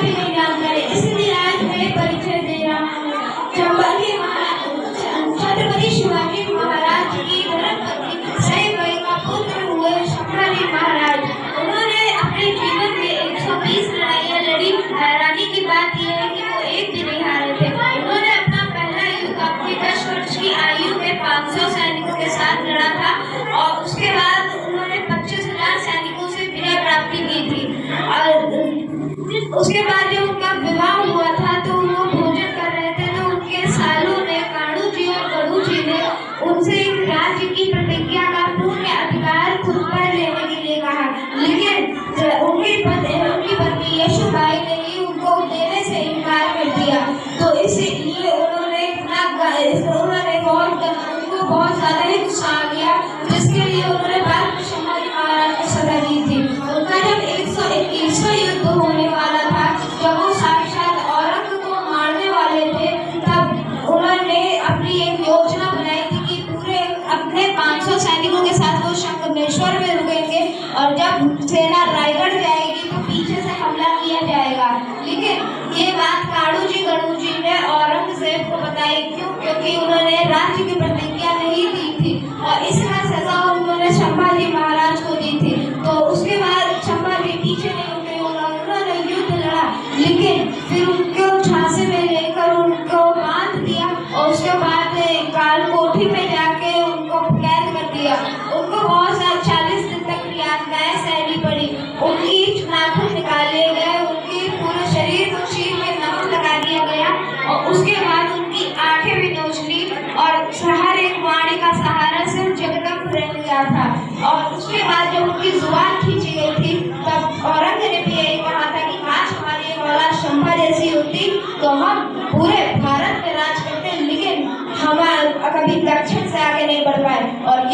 भी नहीं जानता है, इसलिए आज मैं परिचय दे रहा हूँ। चंबा के छत्रपति शिवाजी महाराज की धर्मपत्नी सईबाई का पुत्र हुए संभाजी महाराज। उन्होंने अपने जीवन में 120 लड़ाइयाँ लड़ी। हैरानी की बात यह है कि वो एक भी नहीं हारे थे। उन्होंने अपना पहला युद्ध अपनी 10 वर्ष की आयु में 500 सैनिकों के साथ लड़ा था और उसके बाद उन्होंने 25,000 सैनिकों से विजय प्राप्ति की थी। और उसके बाद जब उनका विवाह हुआ था तो वो भोजन कर रहे थे तो उनके सालों ने काणू जी और गणू जी ने उनसे राज्य की प्रतिज्ञा का पूर्ण अधिकार खुद पर लेने के लिए कहा, लेकिन उनकी पत्नी यशोबाई ने ही उनको देने से इनकार कर दिया। तो इसलिए उन्होंने बहुत ज्यादा ही गुस्सा आ गया, जिसके लिए उन्होंने बाद में संभाजी महाराज को सजा दी थी। उनका जब 121वां युद्ध होने वाला था, जब वो साक्षात औरंग को मारने वाले थे, तब उन्होंने अपनी एक योजना बनाई थी कि पूरे अपने 500 सैनिकों के साथ वो संगमेश्वर में रुकेंगे और जब सेना रायगढ़ जाएगी तो पीछे से हमला किया जाएगा। लेकिन ये बात काणू जी गणू जी ने औरंगजेब को बताई, क्यों? क्योंकि उन्होंने राज्य की प्रतिज्ञा नहीं दी थी और इसका सजा उन्होंने संभाजी महाराज को दी थी। तो उसके बाद संभाजी पीछे नहीं हुए, उन्होंने युद्ध लड़ा, लेकिन फिर उनको झांसे में लेकर उनको बांध दिया और उसके बाद काल कोठी में जाके उनको कैद कर दिया। उनको बहुत सारे 40 दिन तक यातनाएं सहनी पड़ी। उनकी नाखून निकाले गए, उनके पूरे शरीर को चीर के नमक लगा दिया गया और उसके बाद उनकी आंखें भी नोच ली और हर एक वाणी का सहारा सिर्फ जगदम्ब रह गया था। और उसके बाद जब उनकी जुबान खींची गई थी तब औरंग ने भी यही कहा था कि आज हमारी औलाद शंभा जैसी होती तो हम पूरे भारत में राज करते, लेकिन हम कभी दक्षिण से आगे नहीं बढ़ पाए। और